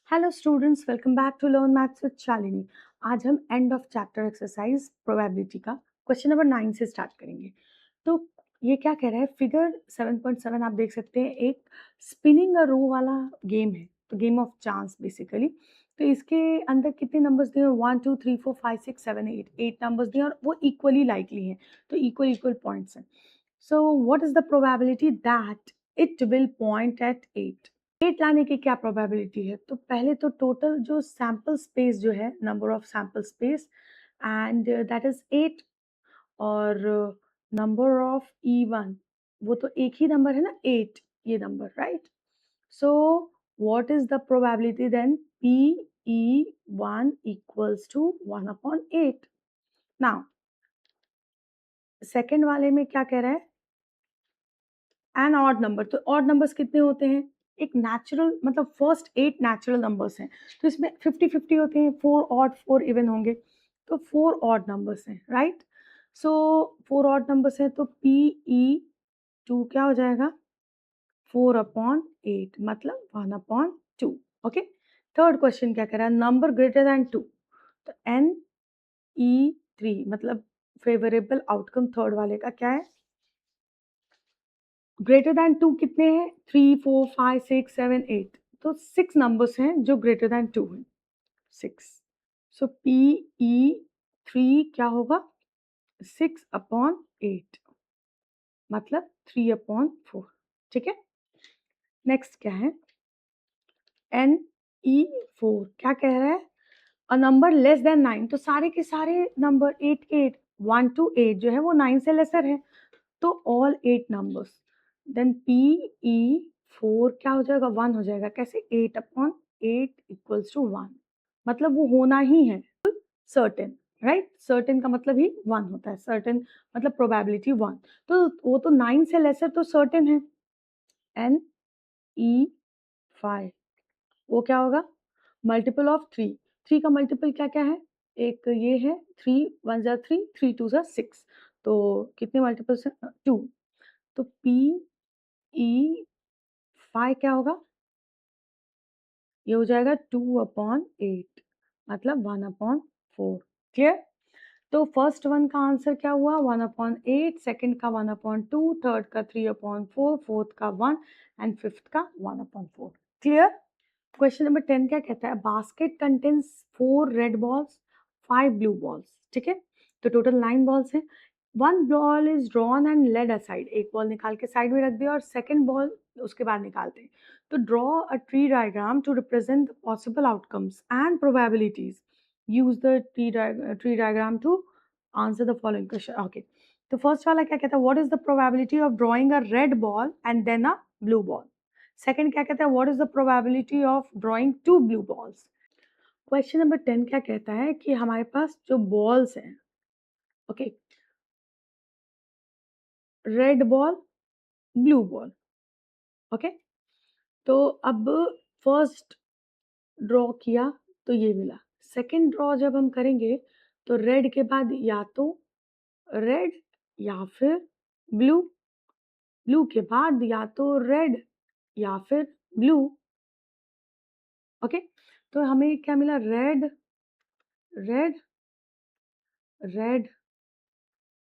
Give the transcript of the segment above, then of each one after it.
Hello students, welcome back to learn maths with Shalini. आज हम end of chapter exercise probability का question number 9 से start करेंगे। तो ये क्या कह रहा है, फिगर 7.7 आप देख सकते हैं, एक स्पिनिंग अ रो वाला गेम है, तो गेम ऑफ चांस बेसिकली। तो इसके अंदर कितने नंबर्स दिए हैं? 1 2 3 4 5 6 7 8 8 नंबर्स दिए हैं और वो इक्वली लाइकली हैं, तो इक्वल इक्वल पॉइंट्स हैं। So what is the probability that it will point at 8? 8 लाने की क्या प्रोबेबिलिटी है? तो पहले तो टोटल जो सैंपल स्पेस जो है, number of sample space, and that is 8। और नंबर ऑफ E1, वो तो एक ही नंबर है ना, 8, ये number, right? So what is the probability then? PE1 equals to 1/8। Now second वाले में क्या कह रहा है? An odd number. तो ऑड नंबर्स कितने होते हैं? एक नेचुरल, मतलब फर्स्ट 8 नेचुरल नंबर्स हैं, तो इसमें 50-50 होते हैं, 4 ऑड 4 इवन होंगे, तो 4 ऑड नंबर्स हैं, राइट? सो 4 ऑड नंबर्स हैं, तो PE2 क्या हो जाएगा? 4/8, मतलब 1/2। ओके। थर्ड क्वेश्चन क्या कह रहा है? नंबर ग्रेटर देन 2, तो NE3, मतलब फेवरेबल आउटकम थर्ड वाले का क्या है? ग्रेटर दैन 2 कितने हैं? 3 4 5 6 7 8, तो 6 नंबर्स हैं जो ग्रेटर दैन 2 हैं, 6। सो PE3 क्या होगा? 6/8, मतलब 3/4। ठीक है। नेक्स्ट क्या है? NE4 क्या कह रहा है? अ नंबर लेस देन 9, तो सारे के सारे नंबर 8 के 8, 1 to 8 जो है वो 9 से लेसर है, तो ऑल 8 नंबर्स। देन PE4 क्या हो जाएगा? 1 हो जाएगा। कैसे? 8/8 इक्वल्स टू 1, मतलब वो होना ही है, सर्टेन, राइट? सर्टेन का मतलब ही 1 होता है, सर्टेन मतलब प्रोबेबिलिटी 1। तो वो तो 9 से लेसर, तो सर्टेन है। NE5 वो क्या होगा? Multiple of 3। 3 का मल्टीपल क्या-क्या है? एक ये है, 3 1 जा 3, 3 2 जा 6, तो कितने मल्टीपल्स हैं? 2। तो PE5 क्या होगा? ये हो जाएगा 2/8, मतलब 1/4। क्लियर? तो फर्स्ट वन का आंसर क्या हुआ? 1/8, सेकंड का 1/2, थर्ड का 3/4, फोर्थ का 1 एंड फिफ्थ का 1/4। क्लियर? क्वेश्चन नंबर 10 क्या कहता है? Basket contains 4 red balls, 5 blue balls. ठीक है, तो टोटल 9 बॉल्स हैं। One ball is drawn and laid aside, एक बॉल निकाल के साइड में रख दिया और सेकंड बॉल उसके बाद निकालते हैं। तो draw a tree diagram to represent the possible outcomes and probabilities. Use the tree diagram to answer the following question. Okay, तो फर्स्ट वाला क्या कहता है? What is the probability of drawing a red ball and then a blue ball? Second क्या कहता है? What is the probability of drawing 2 blue balls? Question number 10 क्या कहता है कि हमारे पास जो बॉल्स हैं, okay, red ball, blue ball, okay. तो अब फर्स्ट ड्रॉ किया तो ये मिला। सेकंड ड्रॉ जब हम करेंगे तो रेड के बाद या तो रेड या फिर ब्लू, ब्लू के बाद या तो रेड या फिर ब्लू। ओके, तो हमें क्या मिला? रेड, रेड, रेड,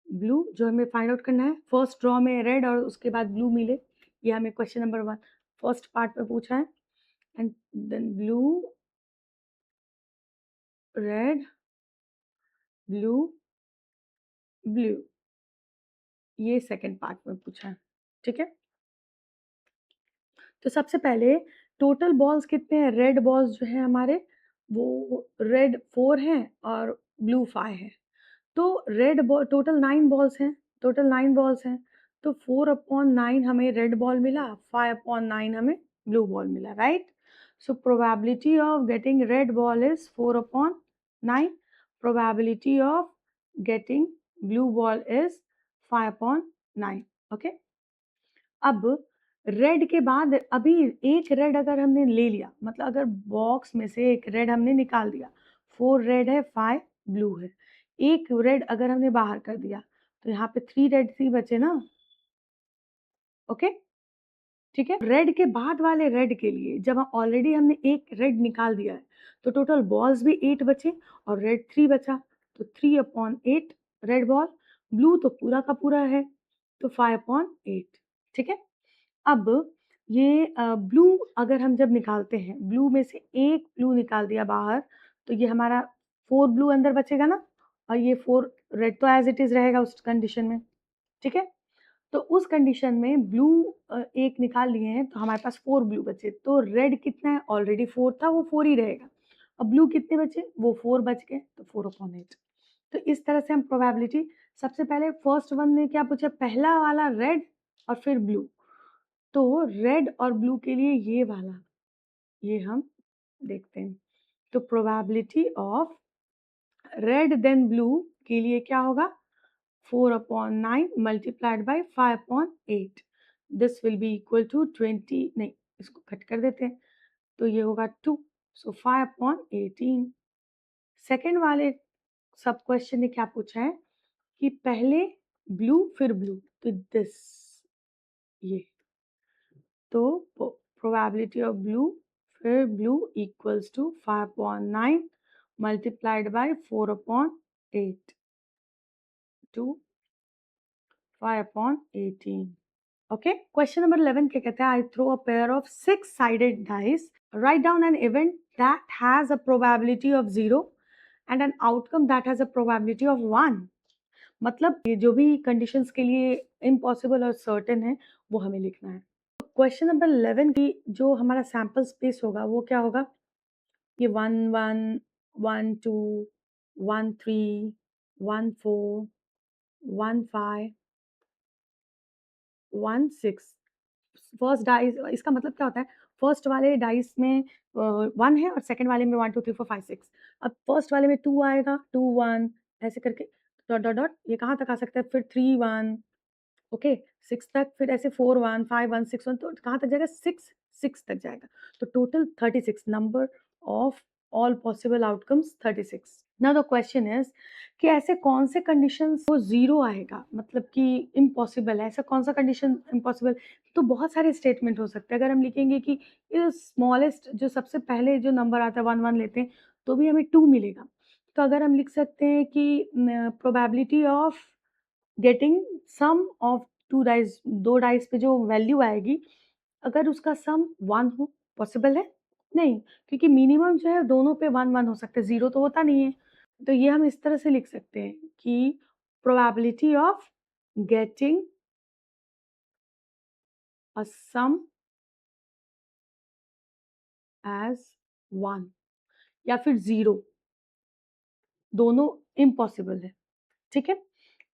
ब्लू, जो हमें फाइंड आउट करना है। फर्स्ट ड्रॉ में रेड और उसके बाद ब्लू मिले, ये हमें क्वेश्चन नंबर 1 फर्स्ट पार्ट में पूछा है। And then blue, red, blue, blue, ये सेकंड पार्ट में पूछा है। ठीक है, तो सबसे पहले टोटल बॉल्स कितने हैं? रेड बॉल्स जो है हमारे, वो रेड 4 हैं और ब्लू 5 है। तो रेड बॉल टोटल 9 बॉल्स हैं, टोटल 9 बॉल्स हैं, तो 4/9 हमें रेड बॉल मिला, 5/9 हमें ब्लू बॉल मिला, right? So probability of getting red ball is 4/9, probability of getting blue ball is 5/9। Okay, अब रेड के बाद अभी एक रेड अगर हमने ले लिया, मतलब अगर बॉक्स में से एक रेड हमने निकाल दिया, 4 रेड है, 5 ब्लू है, एक रेड अगर हमने बाहर कर दिया, तो यहाँ पे 3 रेड ही बचे ना। ओके, ठीक है? रेड के बाद वाले रेड के लिए जब हम ऑलरेडी हमने एक रेड निकाल दिया है, तो टोटल बॉल्स भी 8 बचे और रेड 3 बचा, तो 3/8 रेड बॉल, ब्लू तो पूरा का पूरा है, तो 5/8, ठीक है? अब ये ब्लू अगर हम जब निकालते हैं, ब्लू में से एक ब्लू निकाल दिया बाहर, तो ये हमारा 4 ब्लू अंदर बचेगा ना? और ये 4 रेड तो एज़ इट इज़ रहेगा उस कंडीशन में, ठीक है? तो उस कंडीशन में ब्लू एक निकाल लिए हैं, तो हमारे पास 4 ब्लू बचे, तो रेड कितना है? ऑलरेडी 4 था, वो 4 ही रहेगा। अब ब्लू कितने बचे? वो 4 बच गए, तो 4/8। तो इस तरह से हम प्रोबेबिलिटी सबसे पहले फर्स्ट वन ने क्या पूछा? पहला वाला रेड और फिर ब्लू। तो रेड और ब्लू के लिए ये वाला, ये हम देखते हैं। तो probability of red then blue के लिए क्या होगा? 4/9 multiplied by 5/8. This will be equal to 20, नहीं, इसको कट कर देते हैं, तो ये होगा 2, so 5/18। सेकेंड वाले सब क्वेश्चन ने क्या पूछा है कि पहले ब्लू फिर ब्लू, तो दिस, ये, तो प्रोबेबिलिटी ऑफ ब्लू फिर blue equals to 5/9 multiplied by 4/8 to 5/18। Okay, question number 11 क्या कहता है? I throw a pair of 6 sided dice, write down an event that has a probability of 0 and an outcome that has a probability of 1। मतलब ये जो भी conditions के लिए impossible और सर्टेन है, वो हमें लिखना है। क्वेश्चन नंबर 11 की जो हमारा सैंपल स्पेस होगा वो क्या होगा? ये 1 1 1 2 1 3 1 4 1 5 1 6। फर्स्ट डाइस, इसका मतलब क्या होता है? फर्स्ट वाले डाइस में 1 है और सेकंड वाले में 1 2 3 4 5 6। अब फर्स्ट वाले में 2 आएगा, 2 1 ऐसे करके डॉट डॉट डॉट, ये कहाँ तक आ सकता है? फिर 3 1, ओके, 6 तक, फिर ऐसे 4 1 5 1 6 1, तो कहाँ तक जाएगा? 6 6 तक जाएगा। तो total 36, number of all possible outcomes 36। Now the question is कि ऐसे कौन से कंडीशंस वो जीरो आएगा, मतलब कि इम्पॉसिबल है, ऐसा कौन सा कंडीशन इम्पॉसिबल? तो बहुत सारे स्टेटमेंट हो सकते हैं। अगर हम लिखेंगे कि स्मॉलेस्ट जो सबसे पहले जो नंबर आता है 1 1 लेते हैं, तो भी हमें 2 मिलेगा। तो अगर हम लिख सकते हैं कि probability of getting sum of 2 dice, 2 dice पे जो वैल्यू आएगी, अगर उसका सम 1 हो, पॉसिबल है? नहीं, क्योंकि मिनिमम जो है दोनों पे 1 1 हो सकता है, 0 तो होता नहीं है। तो ये हम इस तरह से लिख सकते हैं कि probability of getting a sum as 1 या फिर 0, दोनों इम्पॉसिबल है, ठीक है?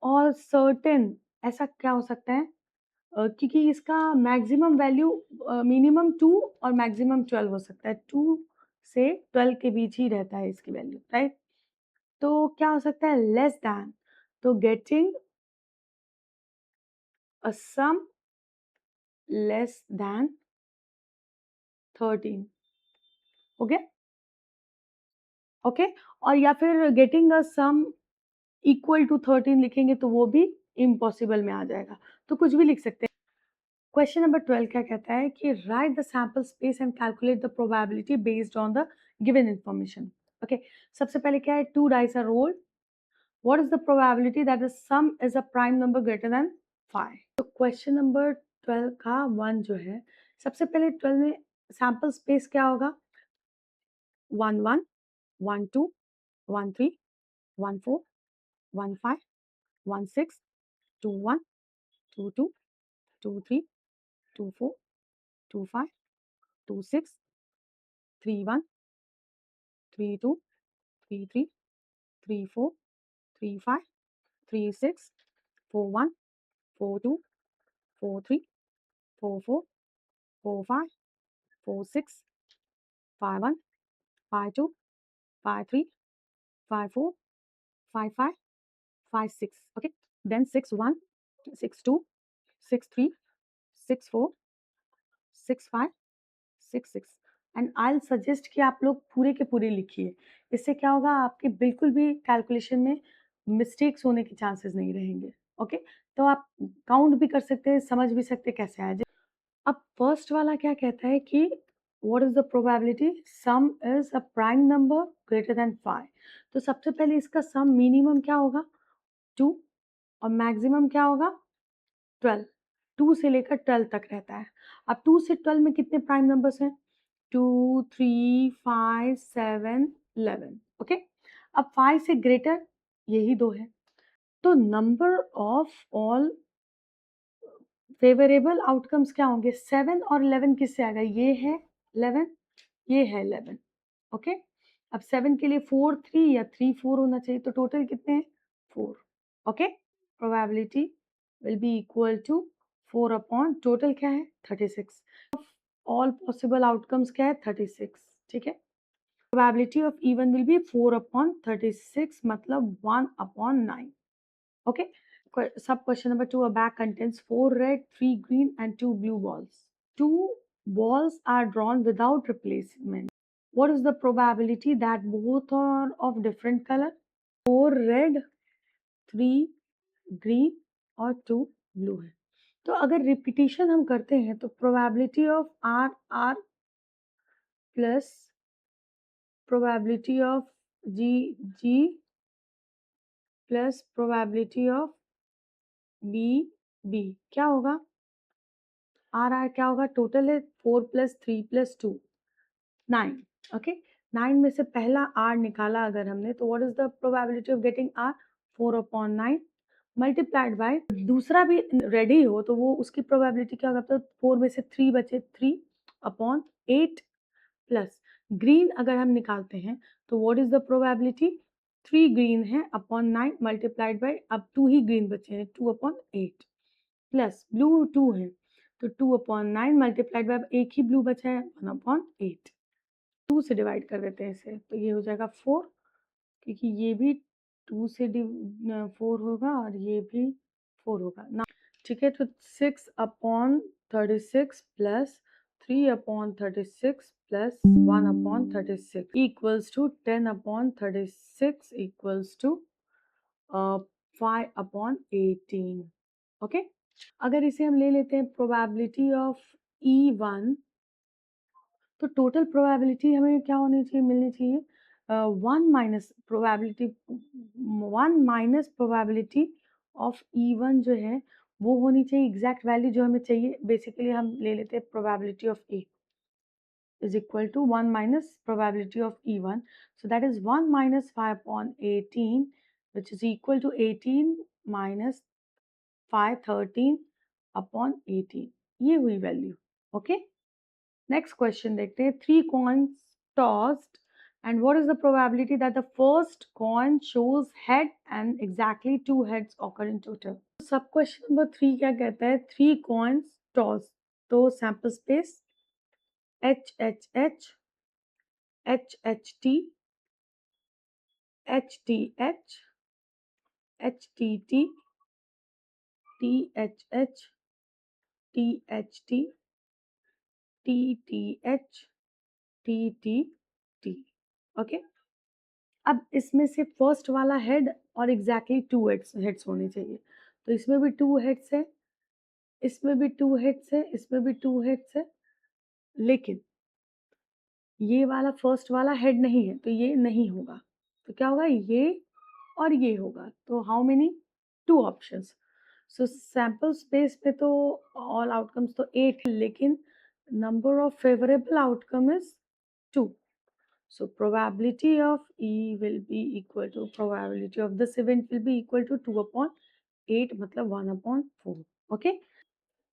और सर्टेन ऐसा क्या हो सकता है? क्योंकि इसका मैक्सिमम वैल्यू मिनिमम 2 और मैक्सिमम 12 हो सकता है। 2 से 12 के बीच ही रहता है इसकी वैल्यू, राइट? तो क्या हो सकता है? लेस दैन, तो getting a sum less than 13, हो गया? ओके, और या फिर getting a sum equal to 13 लिखेंगे तो वो भी इम्पॉसिबल में आ जाएगा। तो कुछ भी लिख सकते हैं। क्वेश्चन नंबर 12 क्या कहता है कि write the sample space and calculate the probability based on the given information. Okay, सबसे पहले क्या है? 2 dice are rolled, what is the probability that the sum is a prime number greater than 5? तो question number 12 का 1 जो है, सबसे पहले 12 में सैंपल स्पेस क्या होगा? 1 1 1 2 1 3 1 4 1 5 1 6 2 1 2 2 2 3 2 4 2 5 2 6 3 1 3 2 3 3 3 4 3 5 3 6 4 1 4 2 4 3 4 4 4 5 4 6 5 1 5 2 5 3 5 4 5 5 5 6, okay, then 6 1 6 2 6 3 6 4 6 5 6 6। And I suggest कि आप लोग पूरे के पूरे लिखिए। इससे क्या होगा? आपके बिल्कुल भी कैलकुलेशन में मिस्टेक्स होने के चांसेस नहीं रहेंगे। ओके, तो आप काउंट भी कर सकते हैं, समझ भी सकते हैं कैसे आया। अब फर्स्ट वाला क्या कहता है कि what is the probability some is a prime number greater than 5। तो सबसे पहले इसका सम मिनिमम क्या होगा 2 और मैक्सिमम क्या होगा 12। 2 से लेकर 12 तक रहता है। अब 2 से 12 में कितने प्राइम नंबर्स हैं 2 3 5 7 11। ओके, अब 5 से ग्रेटर यही दो है। तो number of all favourable outcomes क्या होंगे 7 और 11 किससे आएगा ये है 11 ये है 11। ओके, अब 7 के लिए 4 3 या 3 4 होना चाहिए तो टोटल कितने हैं 4। Okay, probability will be equal to 4 upon total क्या है 36। ऑल पॉसिबल आउटकम्स क्या है 36। ठीक है, probability of even will be 4 upon 36 मतलब 1 upon 9। Okay. Sub question number 2. A bag contains 4 red, 3 green, and 2 blue balls. 2 balls are drawn without replacement. What is the probability that both are of different color? 4 red, 3 green और 2 blue है। तो अगर repetition हम करते हैं तो probability of R plus probability of G plus probability of B क्या होगा आर क्या होगा टोटल है 4 प्लस 3 प्लस 2 9। ओके, 9 में से पहला आर निकाला अगर हमने तो what is the probability of getting R 4 upon 9 multiplied by दूसरा भी रेडी हो तो वो उसकी प्रोबेबिलिटी क्या होगा तो 4 में से 3 बचे 3 अपॉन 8 प्लस ग्रीन अगर हम निकालते हैं तो what is the probability 3 green है अपॉन 9 मल्टीप्लाइड बाय अब 2 ही ग्रीन बचे हैं 2 अपॉन 8 प्लस ब्लू 2 है तो 2 अपॉन 9 मल्टीप्लाइड बाय एक ही ब्लू बचा है 1 अपॉन 8। 2 से डिवाइड कर देते हैं इसे तो ये हो जाएगा 4 क्योंकि ये भी 2 से 4 होगा और ये भी 4 होगा ना। ठीक है, तो 6 upon 36 plus 3 upon 36 plus 1 upon 36 equals to 10 upon 36 equals to 5 upon 18। Okay, अगर इसे हम ले लेते हैं प्रोबेबिलिटी ऑफ E1 तो टोटल प्रोबेबिलिटी हमें क्या होनी चाहिए मिलनी चाहिए 1 माइनस प्रोबेबिलिटी ऑफ E1 जो है वो होनी चाहिए एग्जैक्ट वैल्यू जो हमें चाहिए बेसिकली हम ले लेते हैं probability of A is equal to 1 minus probability of E1. So that is 1 minus 5 upon 18 which is equal to 18 minus 5 13 upon 18 ये हुई वैल्यू। ओके, नेक्स्ट क्वेश्चन देखते हैं 3 coins tossed and what is the probability that the first coin shows head and exactly 2 heads occur in total। सब question number 3 क्या कहता है 3 coins tossed तो sample space H H H H H T H T H H T T T H H T H T T T H T T T। Okay, अब इसमें से first वाला head और exactly 2 heads होने चाहिए तो इसमें भी 2 हेड्स है इसमें भी 2 हेड्स है इसमें भी 2 हेड्स है लेकिन ये वाला फर्स्ट वाला हेड नहीं है तो ये नहीं होगा तो क्या होगा ये और ये होगा तो how many 2 options. So sample space पे तो ऑल आउटकम्स तो 8 है लेकिन number of favourable outcome is 2। So probability of E will be equal to probability of this event will be equal to 2 upon 8 मतलब 1 upon 4. Okay.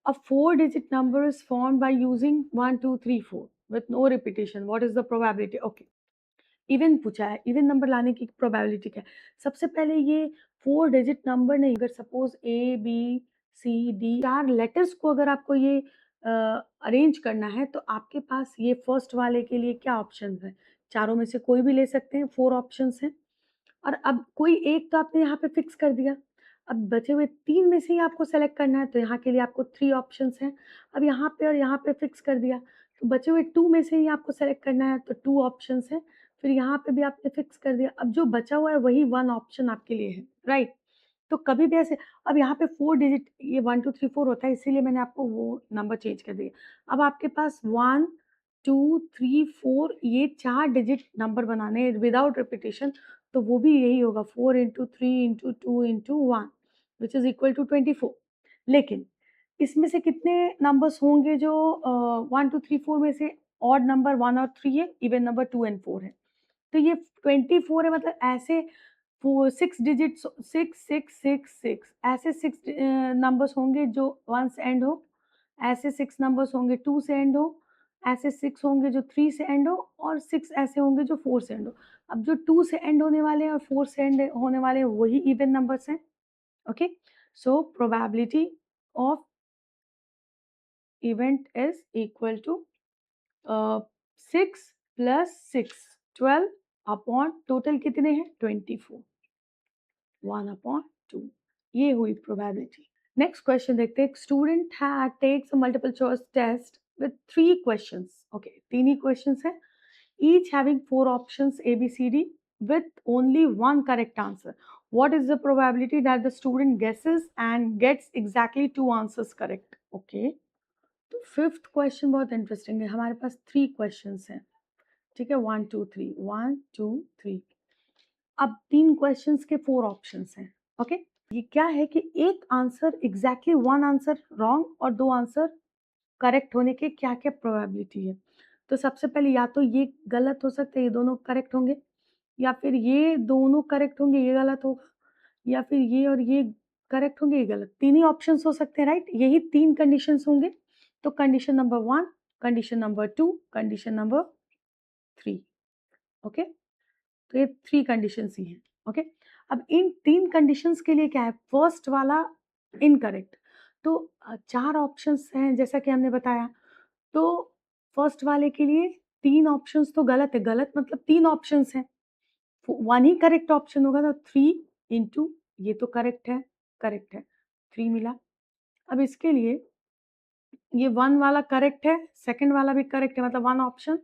A 4-digit number is formed by using 1 2 3 4 with no repetition. What is the probability? Okay. Even पूछा है even number लाने की probability क्या है सबसे पहले ये 4 डिजिट नंबर नहीं अगर suppose A B C D 4 letters को अगर आपको ये अरेंज करना है तो आपके पास ये फर्स्ट वाले के लिए क्या ऑप्शन है चारों में से कोई भी ले सकते हैं 4 ऑप्शंस हैं और अब कोई एक तो आपने यहाँ पे फिक्स कर दिया अब बचे हुए 3 में से ही आपको सेलेक्ट करना है तो यहाँ के लिए आपको 3 ऑप्शंस हैं अब यहाँ पे और यहाँ पे फिक्स कर दिया तो बचे हुए 2 में से ही आपको सेलेक्ट करना है तो 2 ऑप्शंस हैं फिर यहाँ पे भी आपने फिक्स कर दिया अब जो बचा हुआ है वही 1 ऑप्शन आपके लिए है राइट। तो कभी भी ऐसे, अब यहाँ पे 4 डिजिट ये 1 2 3 4 होता है, इसीलिए मैंने आपको वो नंबर चेंज कर दिए। अब आपके पास 1 2 3 4 ये 4 डिजिट नंबर बनाने हैं विदाउट रिपीटिशन, तो वो भी यही होगा 4 into 3 into 2 into 1 which is equal to 24। लेकिन इसमें से कितने नंबर्स होंगे जो 1 2 3 4 में से ऑड नंबर 1 और 3 है, इवन नंबर 2 एंड 4 है। तो ये 24 है, मतलब ऐसे 6 डिजिट्स 6 6 6 6 ऐसे 6 नंबर्स होंगे जो 1 से एंड हो, ऐसे 6 नंबर्स होंगे 2 से एंड हो, ऐसे 6 होंगे जो 3 से एंड हो, और 6 ऐसे होंगे जो 4 से एंड हो। अब जो 2 से एंड होने वाले हैं और 4 से एंड होने वाले हैं वही इवन नंबर्स हैं। Okay, so probability of event is equal to 6 plus 6 12 upon total कितने हैं 24 1 अपॉन 2, ये हुई प्रोबेबिलिटी। नेक्स्ट क्वेश्चन देखते हैं। Student takes multiple choice test with 3 questions. Okay, तीन ही क्वेश्चंस हैं, each having 4 options A, B, C, D with only one correct answer. What is the probability that the student guesses and gets exactly 2 answers correct? Okay. तो fifth question बहुत interesting है। हमारे पास 3 questions हैं, ठीक है, 1 2 3 1 2 3। अब 3 questions के 4 options हैं। ओके, ये क्या है कि एक आंसर एग्जैक्टली 1 आंसर रॉन्ग और 2 आंसर करेक्ट होने के क्या क्या प्रोबेबिलिटी है। तो सबसे पहले या तो ये गलत हो सकता है, ये दोनों करेक्ट होंगे, या फिर ये दोनों करेक्ट होंगे, ये गलत होगा, या फिर ये और ये करेक्ट होंगे, ये गलत। तीन ही ऑप्शंस हो सकते हैं, राइट? यही 3 कंडीशंस होंगे। तो condition number 1, condition number 2, condition number 3। Okay, तो ये 3 कंडीशंस ही हैं। ओके, अब इन 3 कंडीशंस के लिए क्या है, फर्स्ट वाला इनकरेक्ट। तो 4 ऑप्शंस हैं जैसा कि हमने बताया, तो फर्स्ट वाले के लिए 3 ऑप्शंस तो गलत है, गलत मतलब 3 ऑप्शंस हैं, 1 ही करेक्ट ऑप्शन होगा, तो 3 इंटू ये तो करेक्ट है, 3 मिला। अब इसके लिए ये 1 वाला करेक्ट है, सेकंड वाला भी करेक्ट है, मतलब 1 ऑप्शन,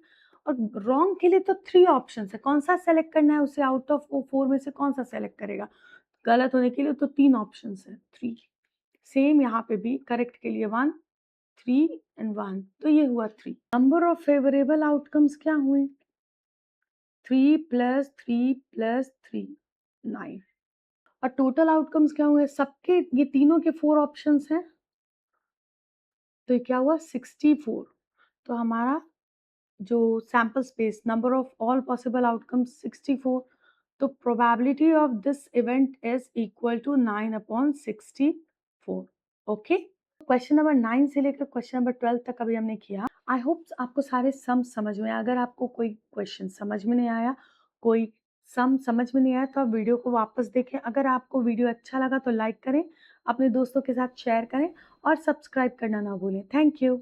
और रॉन्ग के लिए तो 3 ऑप्शंस है, कौन-सा सेलेक्ट करना है उसे, आउट ऑफ वो 4 में से कौन-सा सेलेक्ट करेगा? गलत होने के लिए तो 3 ऑप्शंस हैं, 3। सेम यहाँ पे भी करेक्ट के लिए 1 3 एंड 1, तो ये हुआ 3। नंबर ऑफ फेवरेबल आउटकम्स क्या हुए? 3 प्लस 3 प्लस 3 9, और टोटल आउटकम्स क्या हुए? सबके ये तीनों के 4 ऑप्शंस हैं, तो ये क्या हुआ 64। तो हमारा जो sample space number of all possible outcomes 64, तो probability of this event is equal to 9 upon 64। Okay, question number 9 से लेकर क्वेश्चन नंबर 12 तक अभी हमने किया। आई होप आपको सारे सम समझ में आए। अगर आपको कोई क्वेश्चन समझ में नहीं आया, कोई सम समझ में नहीं आया, तो आप वीडियो को वापस देखें। अगर आपको वीडियो अच्छा लगा तो लाइक करें, अपने दोस्तों के साथ शेयर करें और सब्सक्राइब करना ना भूलें। Thank you.